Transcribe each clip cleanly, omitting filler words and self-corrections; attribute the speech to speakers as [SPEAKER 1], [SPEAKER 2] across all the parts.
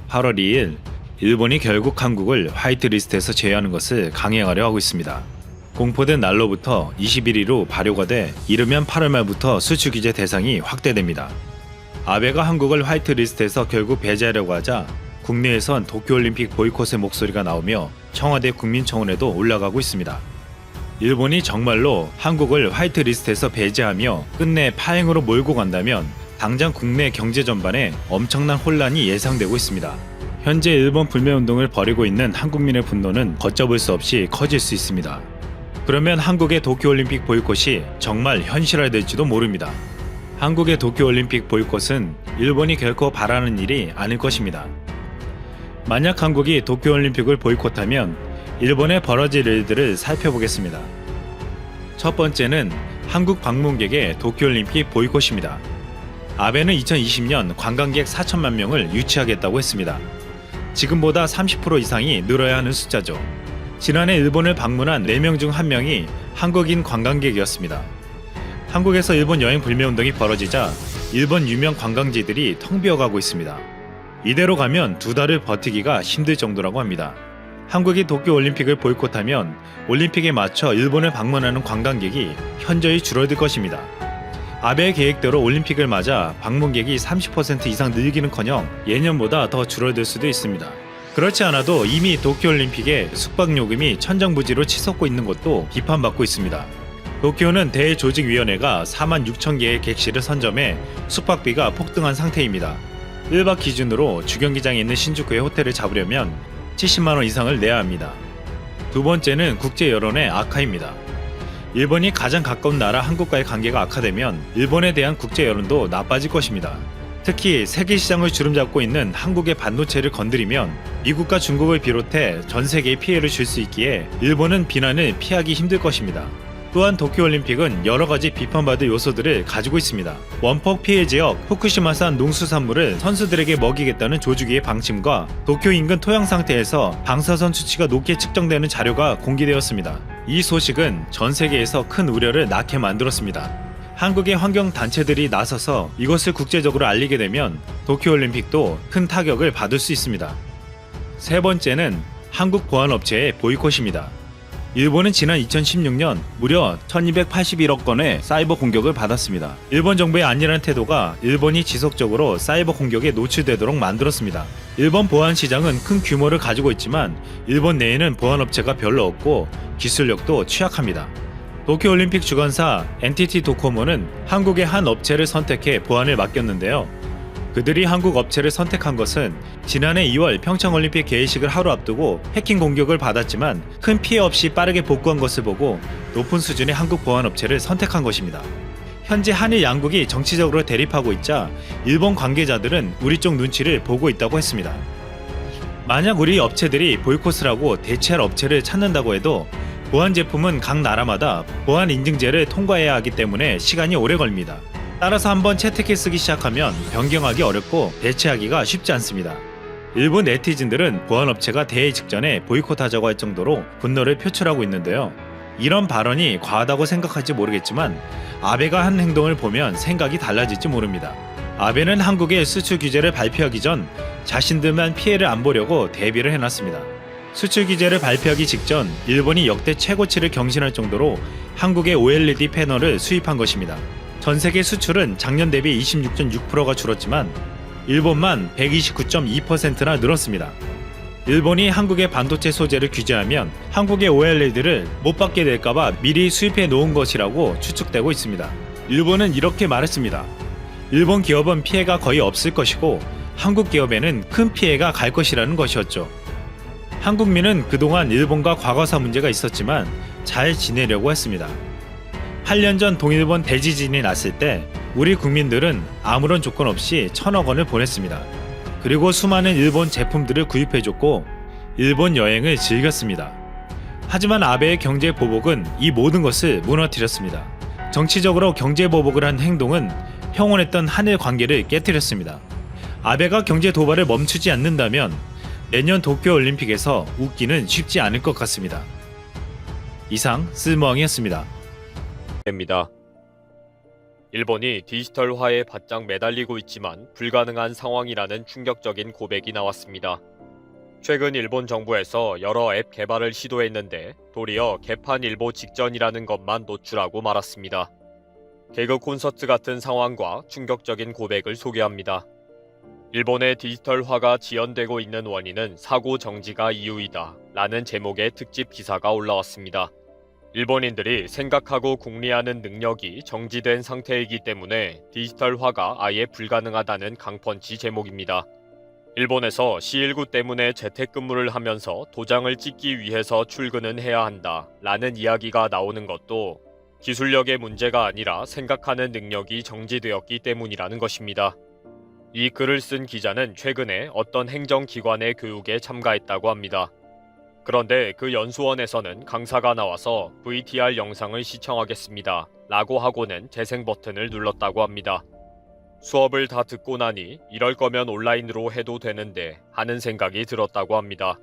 [SPEAKER 1] 8월 2일, 일본이 결국 한국을 화이트리스트에서 제외하는 것을 강행하려 하고 있습니다. 공포된 날로부터 21일로 발효가 돼 이르면 8월 말부터 수출 규제 대상이 확대됩니다. 아베가 한국을 화이트리스트에서 결국 배제하려고 하자 국내에선 도쿄올림픽 보이콧의 목소리가 나오며 청와대 국민청원에도 올라가고 있습니다. 일본이 정말로 한국을 화이트리스트에서 배제하며 끝내 파행으로 몰고 간다면 당장 국내 경제 전반에 엄청난 혼란이 예상되고 있습니다. 현재 일본 불매운동을 벌이고 있는 한국민의 분노는 걷잡을 수 없이 커질 수 있습니다. 그러면 한국의 도쿄올림픽 보이콧이 정말 현실화될지도 모릅니다. 한국의 도쿄올림픽 보이콧은 일본이 결코 바라는 일이 아닐 것입니다. 만약 한국이 도쿄올림픽을 보이콧하면 일본에 벌어질 일들을 살펴보겠습니다. 첫 번째는 한국 방문객의 도쿄올림픽 보이콧입니다. 아베는 2020년 관광객 4천만 명을 유치하겠다고 했습니다. 지금보다 30% 이상이 늘어야 하는 숫자죠. 지난해 일본을 방문한 4명 중 1명이 한국인 관광객이었습니다. 한국에서 일본 여행 불매운동이 벌어지자 일본 유명 관광지들이 텅 비어가고 있습니다. 이대로 가면 2달을 버티기가 힘들 정도라고 합니다. 한국이 도쿄올림픽을 보이콧하면 올림픽에 맞춰 일본을 방문하는 관광객이 현저히 줄어들 것입니다. 아베의 계획대로 올림픽을 맞아 방문객이 30% 이상 늘기는커녕 예년보다 더 줄어들 수도 있습니다. 그렇지 않아도 이미 도쿄올림픽의 숙박요금이 천정부지로 치솟고 있는 것도 비판받고 있습니다. 도쿄는 대조직위원회가 4만 6천 개의 객실을 선점해 숙박비가 폭등한 상태입니다. 1박 기준으로 주경기장에 있는 신주쿠의 호텔을 잡으려면 70만원 이상을 내야 합니다. 두 번째는 국제 여론의 악화입니다. 일본이 가장 가까운 나라 한국과의 관계가 악화되면 일본에 대한 국제 여론도 나빠질 것입니다. 특히 세계 시장을 주름잡고 있는 한국의 반도체를 건드리면 미국과 중국을 비롯해 전 세계에 피해를 줄 수 있기에 일본은 비난을 피하기 힘들 것입니다. 또한 도쿄올림픽은 여러가지 비판받을 요소들을 가지고 있습니다. 원폭 피해 지역 후쿠시마산 농수산물을 선수들에게 먹이겠다는 조주기의 방침과 도쿄 인근 토양 상태에서 방사선 수치가 높게 측정되는 자료가 공개되었습니다. 이 소식은 전 세계에서 큰 우려를 낳게 만들었습니다. 한국의 환경단체들이 나서서 이것을 국제적으로 알리게 되면 도쿄올림픽도 큰 타격을 받을 수 있습니다. 세 번째는 한국 보안업체의 보이콧입니다. 일본은 지난 2016년 무려 1281억 건의 사이버 공격을 받았습니다. 일본 정부의 안일한 태도가 일본이 지속적으로 사이버 공격에 노출되도록 만들었습니다. 일본 보안 시장은 큰 규모를 가지고 있지만 일본 내에는 보안업체가 별로 없고 기술력도 취약합니다. 도쿄올림픽 주관사 NTT 도코모는 한국의 한 업체를 선택해 보안을 맡겼는데요. 그들이 한국 업체를 선택한 것은 지난해 2월 평창올림픽 개회식을 하루 앞두고 해킹 공격을 받았지만 큰 피해 없이 빠르게 복구한 것을 보고 높은 수준의 한국 보안업체를 선택한 것입니다. 현재 한일 양국이 정치적으로 대립하고 있자 일본 관계자들은 우리 쪽 눈치를 보고 있다고 했습니다. 만약 우리 업체들이 보이콧을 하고 대체할 업체를 찾는다고 해도 보안 제품은 각 나라마다 보안 인증제를 통과해야 하기 때문에 시간이 오래 걸립니다. 따라서 한번 채택해 쓰기 시작하면 변경하기 어렵고 대체하기가 쉽지 않습니다. 일본 네티즌들은 보안업체가 대회 직전에 보이콧하자고 할 정도로 분노를 표출하고 있는데요. 이런 발언이 과하다고 생각할지 모르겠지만 아베가 한 행동을 보면 생각이 달라질지 모릅니다. 아베는 한국의 수출 규제를 발표하기 전 자신들만 피해를 안 보려고 대비를 해놨습니다. 수출 규제를 발표하기 직전 일본이 역대 최고치를 경신할 정도로 한국의 OLED 패널을 수입한 것입니다. 전 세계 수출은 작년 대비 26.6%가 줄었지만 일본만 129.2%나 늘었습니다. 일본이 한국의 반도체 소재를 규제하면 한국의 OLED를 못 받게 될까봐 미리 수입해 놓은 것이라고 추측되고 있습니다. 일본은 이렇게 말했습니다. 일본 기업은 피해가 거의 없을 것이고 한국 기업에는 큰 피해가 갈 것이라는 것이었죠. 한국민은 그동안 일본과 과거사 문제가 있었지만 잘 지내려고 했습니다. 8년 전 동일본 대지진이 났을 때 우리 국민들은 아무런 조건 없이 1,000억 원을 보냈습니다. 그리고 수많은 일본 제품들을 구입해줬고 일본 여행을 즐겼습니다. 하지만 아베의 경제 보복은 이 모든 것을 무너뜨렸습니다. 정치적으로 경제 보복을 한 행동은 평온했던 한일 관계를 깨뜨렸습니다. 아베가 경제 도발을 멈추지 않는다면 내년 도쿄올림픽에서 웃기는 쉽지 않을 것 같습니다. 이상 쓸모왕이었습니다.
[SPEAKER 2] 입니다. 일본이 디지털화에 바짝 매달리고 있지만 불가능한 상황이라는 충격적인 고백이 나왔습니다. 최근 일본 정부에서 여러 앱 개발을 시도했는데 도리어 개판 일보 직전이라는 것만 노출하고 말았습니다. 개그 콘서트 같은 상황과 충격적인 고백을 소개합니다. 일본의 디지털화가 지연되고 있는 원인은 사고 정지가 이유이다 라는 제목의 특집 기사가 올라왔습니다. 일본인들이 생각하고 궁리하는 능력이 정지된 상태이기 때문에 디지털화가 아예 불가능하다는 강펀치 제목입니다. 일본에서 C19 때문에 재택근무를 하면서 도장을 찍기 위해서 출근은 해야 한다 라는 이야기가 나오는 것도 기술력의 문제가 아니라 생각하는 능력이 정지되었기 때문이라는 것입니다. 이 글을 쓴 기자는 최근에 어떤 행정기관의 교육에 참가했다고 합니다. 그런데 그 연수원에서는 강사가 나와서 VTR 영상을 시청하겠습니다 라고 하고는 재생 버튼을 눌렀다고 합니다. 수업을 다 듣고 나니 이럴 거면 온라인으로 해도 되는데 하는 생각이 들었다고 합니다.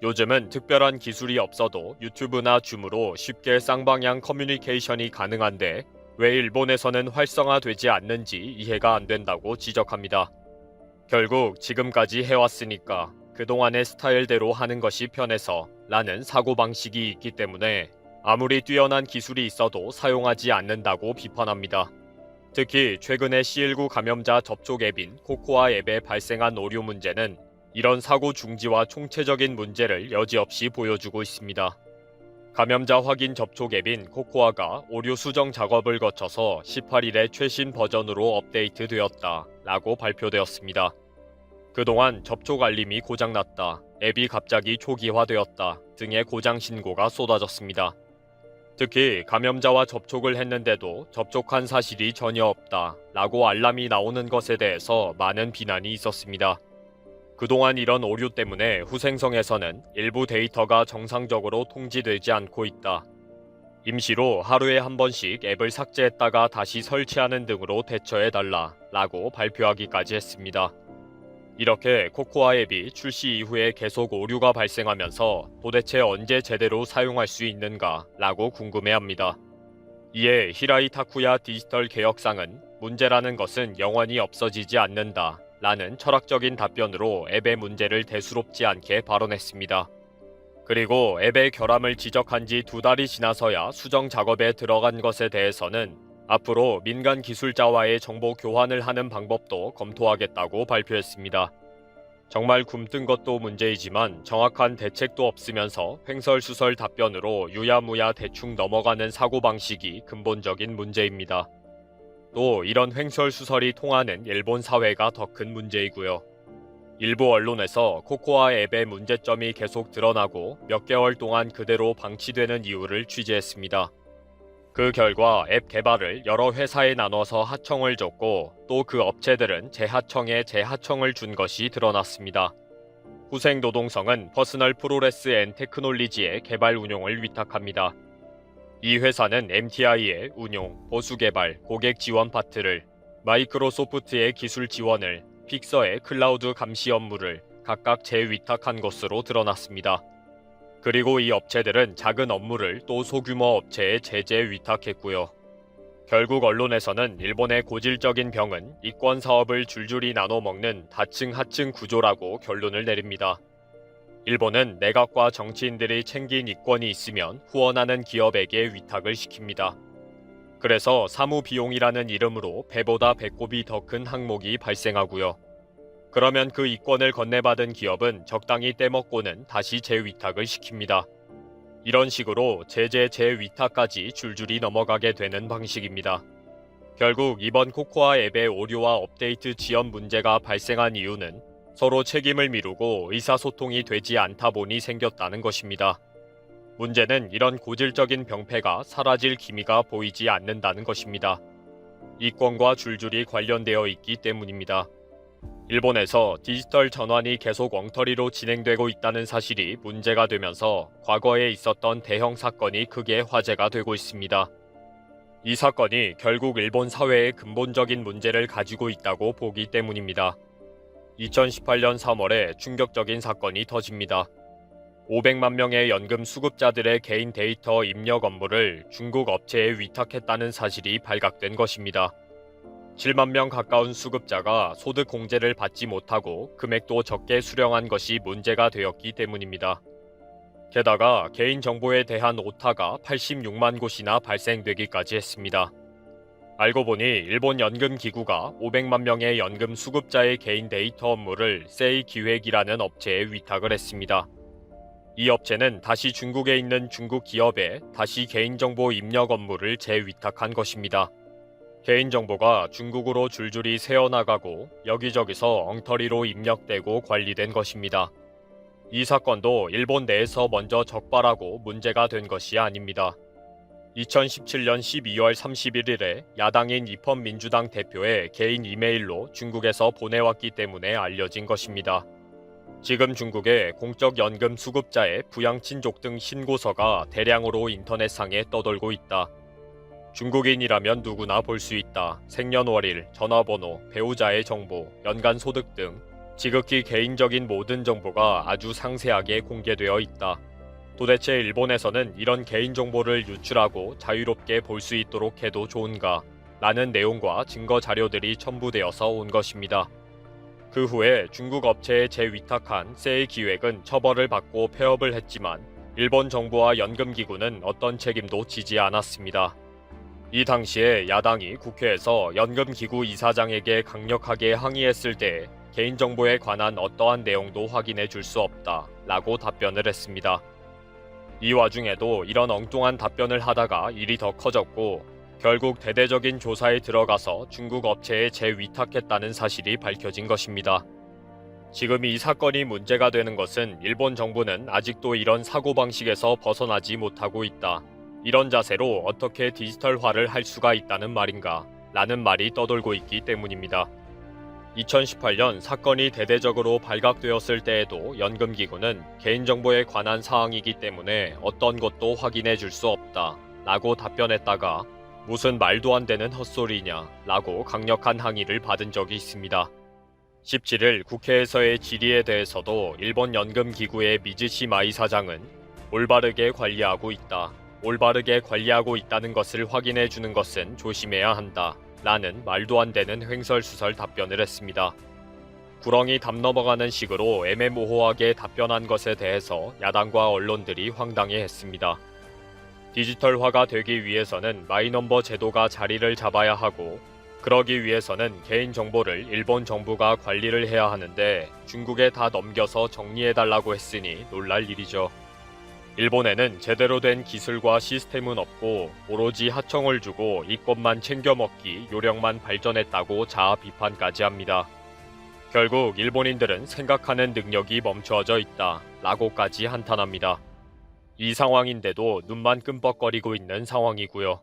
[SPEAKER 2] 요즘은 특별한 기술이 없어도 유튜브나 줌으로 쉽게 쌍방향 커뮤니케이션이 가능한데 왜 일본에서는 활성화되지 않는지 이해가 안 된다고 지적합니다. 결국 지금까지 해왔으니까 그동안의 스타일대로 하는 것이 편해서 라는 사고방식이 있기 때문에 아무리 뛰어난 기술이 있어도 사용하지 않는다고 비판합니다. 특히 최근에 C19 감염자 접촉 앱인 코코아 앱에 발생한 오류 문제는 이런 사고 중지와 총체적인 문제를 여지없이 보여주고 있습니다. 감염자 확인 접촉 앱인 코코아가 오류 수정 작업을 거쳐서 18일에 최신 버전으로 업데이트되었다 라고 발표되었습니다. 그동안 접촉 알림이 고장났다, 앱이 갑자기 초기화되었다 등의 고장 신고가 쏟아졌습니다. 특히 감염자와 접촉을 했는데도 접촉한 사실이 전혀 없다 라고 알람이 나오는 것에 대해서 많은 비난이 있었습니다. 그동안 이런 오류 때문에 후생성에서는 일부 데이터가 정상적으로 통지되지 않고 있다. 임시로 하루에 한 번씩 앱을 삭제했다가 다시 설치하는 등으로 대처해달라 라고 발표하기까지 했습니다. 이렇게 코코아 앱이 출시 이후에 계속 오류가 발생하면서 도대체 언제 제대로 사용할 수 있는가 라고 궁금해합니다. 이에 히라이 타쿠야 디지털 개혁상은 문제라는 것은 영원히 없어지지 않는다 라는 철학적인 답변으로 앱의 문제를 대수롭지 않게 발언했습니다. 그리고 앱의 결함을 지적한 지 2달이 지나서야 수정 작업에 들어간 것에 대해서는 앞으로 민간 기술자와의 정보 교환을 하는 방법도 검토하겠다고 발표했습니다. 정말 굼뜬 것도 문제이지만 정확한 대책도 없으면서 횡설수설 답변으로 유야무야 대충 넘어가는 사고방식이 근본적인 문제입니다. 또 이런 횡설수설이 통하는 일본 사회가 더 큰 문제이고요. 일부 언론에서 코코아 앱의 문제점이 계속 드러나고 몇 개월 동안 그대로 방치되는 이유를 취재했습니다. 그 결과 앱 개발을 여러 회사에 나눠서 하청을 줬고 또 그 업체들은 재하청에 재하청을 준 것이 드러났습니다. 후생노동성은 퍼스널 프로레스 앤 테크놀리지의 개발 운용을 위탁합니다. 이 회사는 MTI의 운용, 보수 개발, 고객 지원 파트를, 마이크로소프트의 기술 지원을, 픽서의 클라우드 감시 업무를 각각 재위탁한 것으로 드러났습니다. 그리고 이 업체들은 작은 업무를 또 소규모 업체에 재위탁했고요. 결국 언론에서는 일본의 고질적인 병은 이권 사업을 줄줄이 나눠 먹는 다층 하층 구조라고 결론을 내립니다. 일본은 내각과 정치인들이 챙긴 이권이 있으면 후원하는 기업에게 위탁을 시킵니다. 그래서 사무비용이라는 이름으로 배보다 배꼽이 더 큰 항목이 발생하고요. 그러면 그 이권을 건네받은 기업은 적당히 떼먹고는 다시 재위탁을 시킵니다. 이런 식으로 재위탁까지 줄줄이 넘어가게 되는 방식입니다. 결국 이번 코코아 앱의 오류와 업데이트 지연 문제가 발생한 이유는 서로 책임을 미루고 의사소통이 되지 않다 보니 생겼다는 것입니다. 문제는 이런 고질적인 병폐가 사라질 기미가 보이지 않는다는 것입니다. 이권과 줄줄이 관련되어 있기 때문입니다. 일본에서 디지털 전환이 계속 엉터리로 진행되고 있다는 사실이 문제가 되면서 과거에 있었던 대형 사건이 크게 화제가 되고 있습니다. 이 사건이 결국 일본 사회의 근본적인 문제를 가지고 있다고 보기 때문입니다. 2018년 3월에 충격적인 사건이 터집니다. 500만 명의 연금 수급자들의 개인 데이터 입력 업무를 중국 업체에 위탁했다는 사실이 발각된 것입니다. 7만 명 가까운 수급자가 소득 공제를 받지 못하고 금액도 적게 수령한 것이 문제가 되었기 때문입니다. 게다가 개인정보에 대한 오타가 86만 곳이나 발생되기까지 했습니다. 알고 보니 일본 연금기구가 500만 명의 연금 수급자의 개인 데이터 업무를 세이기획이라는 업체에 위탁을 했습니다. 이 업체는 다시 중국에 있는 중국 기업에 다시 개인정보 입력 업무를 재위탁한 것입니다. 개인정보가 중국으로 줄줄이 새어나가고 여기저기서 엉터리로 입력되고 관리된 것입니다. 이 사건도 일본 내에서 먼저 적발하고 문제가 된 것이 아닙니다. 2017년 12월 31일에 야당인 입헌민주당 대표의 개인 이메일로 중국에서 보내왔기 때문에 알려진 것입니다. 지금 중국의 공적 연금 수급자의 부양친족 등 신고서가 대량으로 인터넷상에 떠돌고 있다. 중국인이라면 누구나 볼 수 있다. 생년월일, 전화번호, 배우자의 정보, 연간 소득 등 지극히 개인적인 모든 정보가 아주 상세하게 공개되어 있다. 도대체 일본에서는 이런 개인정보를 유출하고 자유롭게 볼 수 있도록 해도 좋은가? 라는 내용과 증거 자료들이 첨부되어서 온 것입니다. 그 후에 중국 업체에 재위탁한 세이기획은 처벌을 받고 폐업을 했지만 일본 정부와 연금기구는 어떤 책임도 지지 않았습니다. 이 당시에 야당이 국회에서 연금기구 이사장에게 강력하게 항의했을 때 개인정보에 관한 어떠한 내용도 확인해 줄 수 없다 라고 답변을 했습니다. 이 와중에도 이런 엉뚱한 답변을 하다가 일이 더 커졌고 결국 대대적인 조사에 들어가서 중국 업체에 재위탁했다는 사실이 밝혀진 것입니다. 지금 이 사건이 문제가 되는 것은 일본 정부는 아직도 이런 사고방식에서 벗어나지 못하고 있다. 이런 자세로 어떻게 디지털화를 할 수가 있다는 말인가? 라는 말이 떠돌고 있기 때문입니다. 2018년 사건이 대대적으로 발각되었을 때에도 연금기구는 개인정보에 관한 사항이기 때문에 어떤 것도 확인해 줄 수 없다 라고 답변했다가 무슨 말도 안 되는 헛소리냐 라고 강력한 항의를 받은 적이 있습니다. 17일 국회에서의 질의에 대해서도 일본 연금기구의 미즈시마 이사장은 올바르게 관리하고 있다. 올바르게 관리하고 있다는 것을 확인해 주는 것은 조심해야 한다. 라는 말도 안 되는 횡설수설 답변을 했습니다. 구렁이 담 넘어가는 식으로 애매모호하게 답변한 것에 대해서 야당과 언론들이 황당해했습니다. 디지털화가 되기 위해서는 마이넘버 제도가 자리를 잡아야 하고 그러기 위해서는 개인정보를 일본 정부가 관리를 해야 하는데 중국에 다 넘겨서 정리해달라고 했으니 놀랄 일이죠. 일본에는 제대로 된 기술과 시스템은 없고 오로지 하청을 주고 이것만 챙겨먹기 요령만 발전했다고 자아 비판까지 합니다. 결국 일본인들은 생각하는 능력이 멈춰져 있다 라고까지 한탄합니다. 이 상황인데도 눈만 끔뻑거리고 있는 상황이고요.